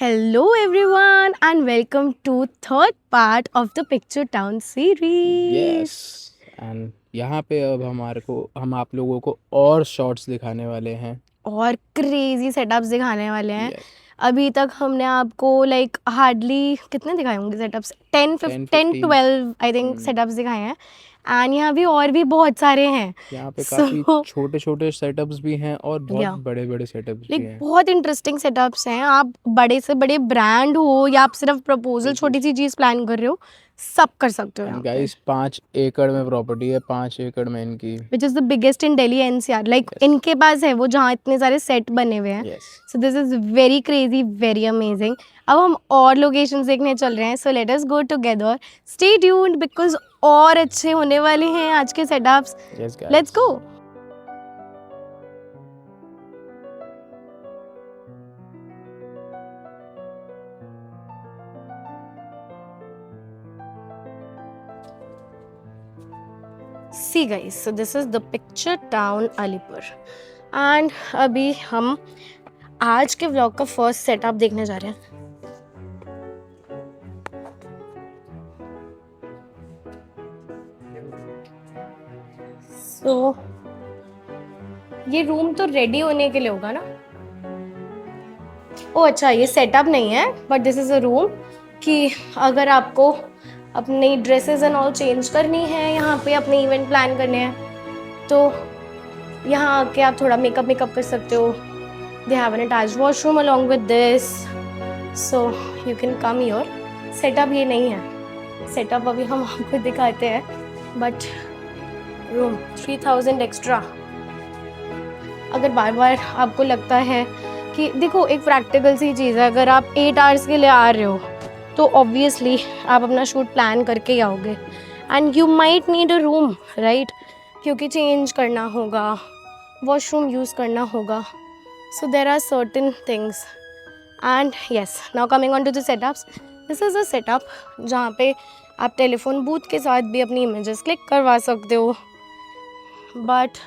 Hello everyone and welcome to third part of the Picture Town yes series. And यहाँ पे अब हम आप लोगों को और शॉर्ट्स दिखाने वाले हैं। और क्रेजी सेटअप्स दिखाने वाले हैं। यस अभी तक हमने आपको लाइक हार्डली कितने दिखाए होंगे सेटअप्स 10 10-15 12 आई थिंक सेटअप्स दिखाए हैं एंड यहाँ भी और भी बहुत सारे हैं। यहाँ पे काफ़ी सो छोटे छोटे सेटअप्स भी हैं और बहुत या बड़े बड़े सेटअप्स भी लाइक हैं। बहुत इंटरेस्टिंग सेटअप्स हैं। आप बड़े से बड़े ब्रांड हो या आप सिर्फ प्रपोजल छोटी सी चीज़ प्लान कर रहे हो, सब कर सकते हो एंड यहाँ पे। गाइस 5 एकड़ में प्रॉपर्टी है, 5 एकड़ में इनकी। Which is the biggest in Delhi NCR. Like yes इनके पास है वो जहाँ इतने सारे सेट बने हुए हैं। Yes so this is very crazy, very amazing. अब हम और लोकेशंस देखने चल रहे हैं। सो let us go together, stay tuned because और अच्छे होने वाले हैं आज के setups. Yes let's guys. Go. See guys, so this is the picture town Alipur and अभी हम आज के व्लॉग का फर्स्ट सेटअप देखने जा रहे हैं। सो ये रूम तो रेडी होने के लिए होगा ना? ओ अच्छा, ये सेटअप नहीं है but this is a room कि अगर आपको अपनी ड्रेसेस एंड ऑल चेंज करनी है, यहाँ पे अपने इवेंट प्लान करने हैं, तो यहाँ आके आप थोड़ा मेकअप कर सकते हो। They have an attached washroom along with this, so you can come your. Setup ये नहीं है, सेटअप अभी हम आपको दिखाते हैं, बट रूम 3000 एक्स्ट्रा। अगर बार बार आपको लगता है कि देखो, एक प्रैक्टिकल सी चीज़ है, अगर आप 8 आवर्स के लिए आ रहे हो तो ऑब्वियसली आप अपना शूट प्लान करके ही आओगे and you might need a room, right? क्योंकि चेंज करना होगा, वॉशरूम यूज़ करना होगा। So there are certain things and yes, now coming on to the setups. This is a setup जहाँ पे आप टेलीफोन बूथ के साथ भी अपनी इमेजेस क्लिक करवा सकते हो, बट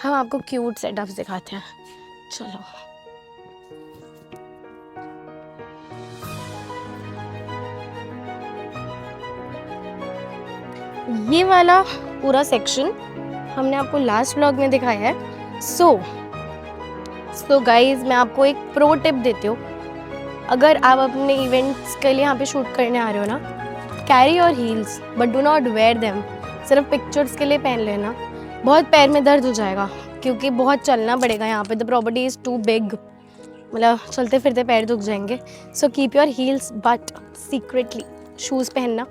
हम आपको क्यूट सेटअप्स दिखाते हैं। चलो, ये वाला पूरा सेक्शन हमने आपको लास्ट व्लॉग में दिखाया है। सो गाइज, मैं आपको एक प्रो टिप देती हूँ। अगर आप अपने इवेंट्स के लिए यहाँ पे शूट करने आ रहे हो ना, carry your heels but do not wear them. सिर्फ पिक्चर्स के लिए पहन लेना, बहुत पैर में दर्द हो जाएगा क्योंकि बहुत चलना पड़ेगा यहाँ पे। The property is too big, मतलब चलते फिरते पैर दुख जाएंगे। So keep your heels but secretly shoes पहनना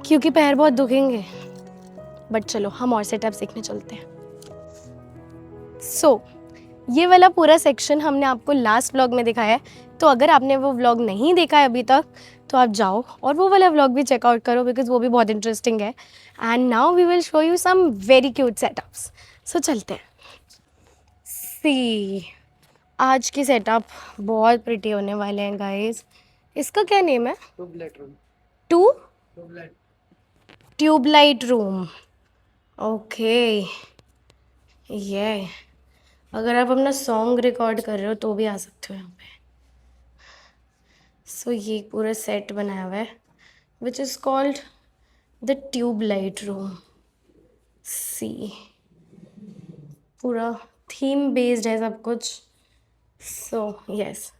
क्योंकि पैर बहुत दुखेंगे। बट चलो, हम और सेटअप सीखने चलते हैं। सो ये वाला पूरा सेक्शन हमने आपको लास्ट व्लॉग में दिखाया है, तो अगर आपने वो व्लॉग नहीं देखा है अभी तक तो आप जाओ और वो वाला व्लॉग भी चेकआउट करो बिकॉज वो भी बहुत इंटरेस्टिंग है। And now we will show you some very cute setups. So चलते हैं। सी, आज की सेटअप बहुत प्रिटी होने वाले हैं गाइस। इसका क्या नेम है? To tubelight room. ओके, ये अगर आप अपना सॉन्ग रिकॉर्ड कर रहे हो तो भी आ सकते हो यहाँ पे। सो ये पूरा सेट बनाया हुआ है which is called the tubelight room. See, पूरा थीम बेस्ड है सब कुछ। सो यस,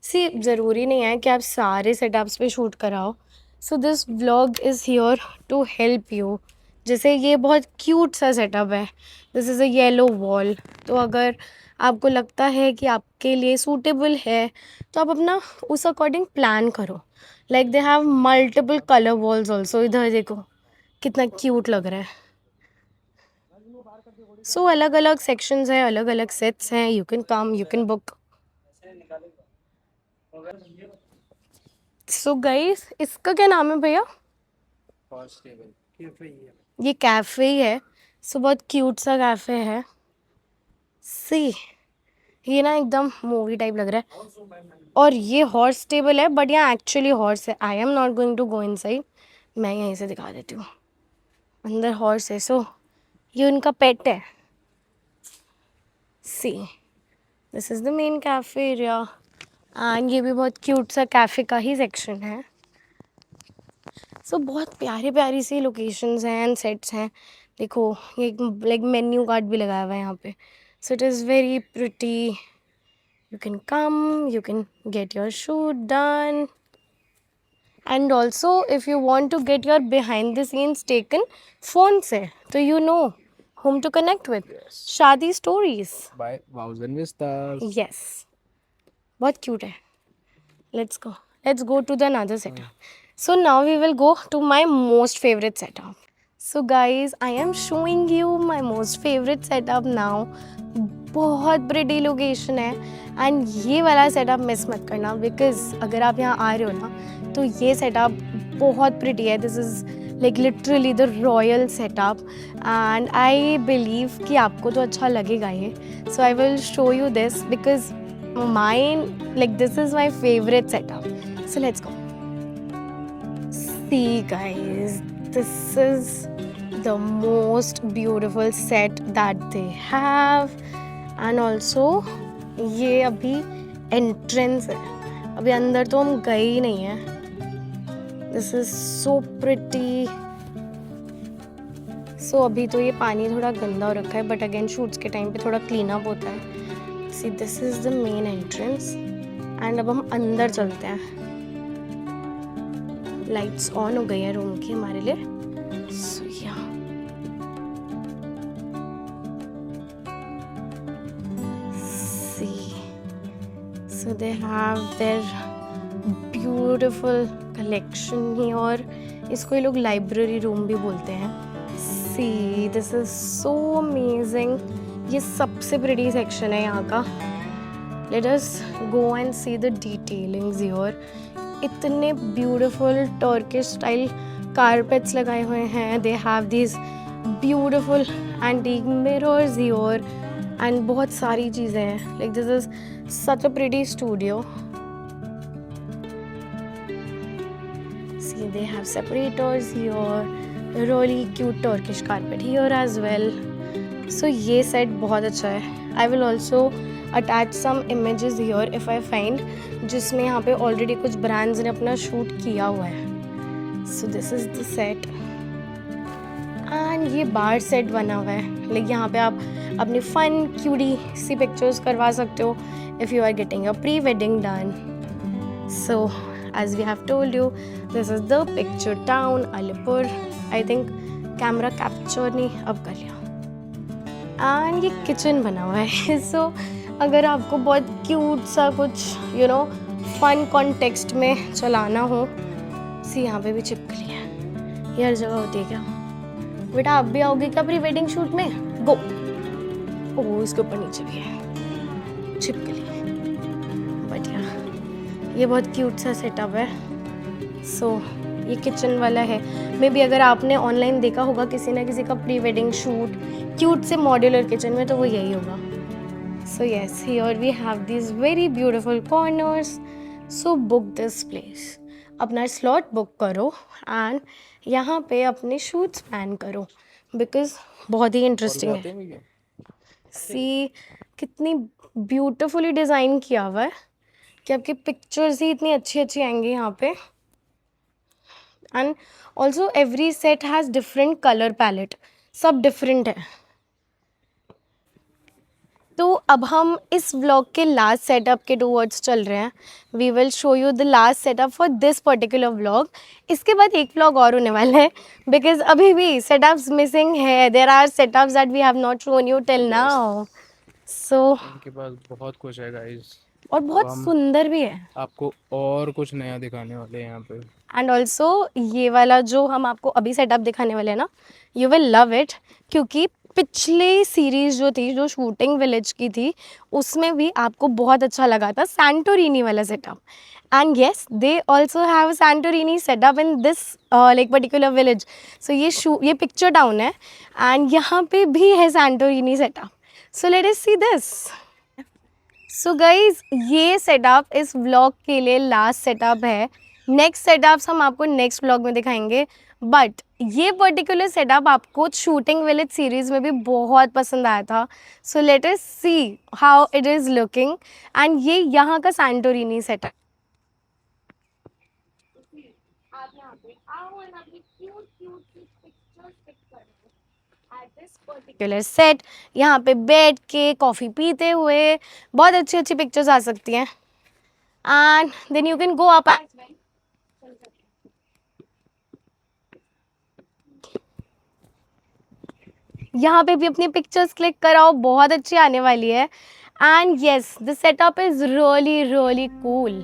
सी ज़रूरी नहीं है कि आप सारे सेटअप्स पे शूट कराओ। So this vlog is here to help you. जैसे ये बहुत क्यूट सा सेटअप है, this is a yellow wall. तो अगर आपको लगता है कि आपके लिए सूटेबल है तो आप अपना उस अकॉर्डिंग प्लान करो। Like they have multiple colour walls also. इधर देखो कितना क्यूट लग रहा है। सो अलग अलग सेक्शंस हैं, अलग अलग सेट्स हैं। You can come, you can book. So guys, इसका क्या नाम है भैया? ये कैफ़े ही है। सो बहुत क्यूट सा कैफ़े है। सी, ये ना एकदम मूवी टाइप लग रहा है। और ये हॉर्स टेबल है बट यहाँ एक्चुअली हॉर्स है। I am not going to go inside, मैं यहीं से दिखा देती हूँ। अंदर हॉर्स है, सो ये उनका पेट है। See, this is the main cafe area. And ये भी बहुत क्यूट सा कैफ़े का ही सेक्शन है। सो बहुत प्यारी प्यारी सी लोकेशंस हैं एंड सेट्स हैं। देखो ये लाइक मेन्यू कार्ड भी लगाया हुआ है यहाँ पे। So it is very pretty. You can come, you can get your shoot done, and also if you want to get your behind the scenes taken phone से, तो you know whom to connect with. Yes. शादी stories. By Vows and Vistas. Yes. बहुत cute है. Let's go to the another setup. So now we will go to my most favorite setup. So guys, I am showing you my most favorite setup now. बहुत pretty location है and ये वाला setup miss मत करना, because अगर आप यहाँ आ रहे हो ना तो ये setup बहुत pretty है. This is like literally the royal setup and I believe कि आपको तो अच्छा लगेगा ये. So I will show you this because mine, like this is my favorite setup. So let's go. See guys, this is the most beautiful set that they have and also ये अभी entrance है, अभी अंदर तो हम गए ही नहीं हैं. This is so pretty. So अभी तो ये पानी थोड़ा गंदा हो रखा है but again shoots के टाइम पे थोड़ा clean up होता है. See, this is the main entrance and अब हम अंदर चलते हैं. Lights on हो गई है रूम की हमारे लिए. So yeah. See, so they have their beautiful collection here और इसको ये लोग लाइब्रेरी रूम भी बोलते हैं. See, this is so amazing. ये सबसे pretty section है यहाँ का. Let us go and see the detailings here. इतने beautiful Turkish style carpets लगाए हुए हैं. They have these beautiful antique mirrors here and बहुत सारी चीज़ें हैं. Like this is such a pretty studio. See, they have separators here. Really cute Turkish carpet here as well. So ये set बहुत अच्छा है. I will also attach some images here if I find जिसमें यहाँ पे already कुछ brands ने अपना shoot किया हुआ है. So this is the set. And ये bar set बना हुआ है. Like यहाँ पे आप अपनी fun cutie सी pictures करवा सकते हो if you are getting your pre-wedding done. So as we have told you, this is the picture town Alipur. I think camera capture नहीं अब कर लिया. And ये kitchen बना हुआ है. So अगर आपको बहुत cute सा कुछ fun context में चलाना हो, सी यहाँ पे भी छिपकली है. ये हर जगह होती है क्या? बेटा आप भी आओगे क्या प्री वेडिंग शूट में? गो. ओह इसके ऊपर नीचे भी है छिपकली. बढ़िया. ये बहुत क्यूट सा सेटअप है. सो ये किचन वाला है. मे बी अगर आपने ऑनलाइन देखा होगा किसी ना किसी का प्री वेडिंग शूट क्यूट से मॉड्यूलर किचन में, तो वो यही होगा. So yes, here we have this very beautiful corners. So book this place. अपना स्लॉट बुक करो एंड यहाँ पे अपने शूट्स प्लान करो बिकॉज बहुत ही इंटरेस्टिंग है. सी कितनी ब्यूटीफुली डिज़ाइन किया हुआ है कि आपकी पिक्चर्स ही इतनी अच्छी अच्छी आएंगी यहाँ पे. And also every set has different colour palette. सब डिफरेंट है. तो अब हम इस व्लॉग के लास्ट सेटअप के टूवर्ड्स चल रहे हैं. We will show you the last setup for this particular vlog. इसके बाद एक व्लॉग और होने वाला है बिकॉज अभी भी सेटअप्स मिसिंग है. There are setups that we have not shown you till now. So इनके पास बहुत कुछ है गाइस और बहुत सुंदर भी है. आपको और कुछ नया दिखाने वाले हैं यहाँ पे. एंड ऑल्सो ये वाला जो हम आपको अभी सेटअप दिखाने वाले हैं ना, यू विल लव इट क्योंकि पिछले सीरीज़ जो थी जो शूटिंग विलेज की थी उसमें भी आपको बहुत अच्छा लगा था सैंटोरिनी वाला setup. And yes, they also have Santorini setup in this like particular village. So ये पिक्चर टाउन है एंड यहाँ पे भी है Santorini setup. So let us see this. So guys ये सेटअप इस व्लॉग के लिए लास्ट सेटअप है. नेक्स्ट सेटअप्स हम आपको नेक्स्ट व्लॉग में दिखाएंगे, बट ये पर्टिकुलर सेटअप आपको शूटिंग विलेज सीरीज़ में भी बहुत पसंद आया था. So let us see how it is looking. And ये यहाँ का सैंटोरिनी सेटअप. आप यहाँ पे आओ एंड अपनी क्यूट क्यूट पिक्चर्स क्लिक करो एट दिस पर्टिकुलर सेट. यहाँ पे बैठ के कॉफ़ी पीते हुए बहुत अच्छी अच्छी पिक्चर्स आ सकती हैं. And then you can go up as well. यहाँ पे भी अपनी पिक्चर्स क्लिक कराओ, बहुत अच्छी आने वाली है. And yes, the setup is really really cool.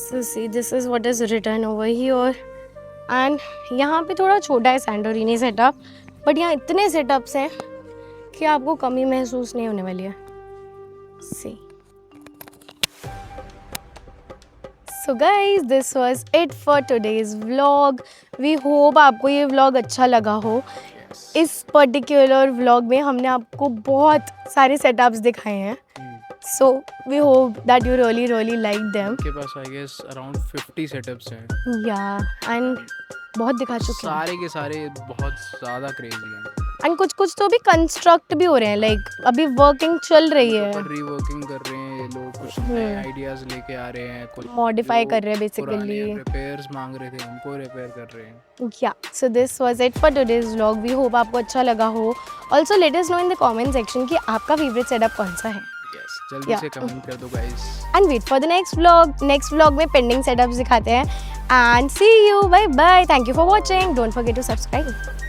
So see, this is what is written over here. And यहाँ पे थोड़ा छोटा है सैंटोरिनी सेटअप, बट यहाँ इतने सेटअप्स हैं कि आपको कमी महसूस नहीं होने वाली है. See. So guys, this was it for today's vlog. We hope आपको ये vlog अच्छा लगा हो. इस पर्टिकुलर व्लॉग में हमने आपको बहुत सारे सेटअप्स दिखाए हैं. So we hope that you really really like them. के पास I guess around 50 सेटअप्स हैं. Yeah, and बहुत दिखा चुके हैं. सारे के सारे बहुत ज़्यादा क्रेजी हैं. एंड कुछ कुछ तो भी कंस्ट्रक्ट भी हो रहे हैं, लाइक अभी वर्किंग चल रही है. रीवर्किंग कर रहे हैं लोग, कुछ नए आइडियाज लेके आ रहे हैं, कुछ मॉडिफाई कर रहे हैं बेसिकली. रिपेयर्स मांग रहे थे, उनको रिपेयर कर रहे हैं. या so this was it for today's vlog. We hope आपको अच्छा लगा हो. Also let us know in the comment section कि आपका फेवरेट सेटअप कौन सा है. जल्दी से कमेंट कर दो guys. And wait for the next vlog. Next vlog में पेंडिंग सेटअप्स दिखाते हैं. And see you. Bye bye. Thank you for watching. Don't forget to subscribe.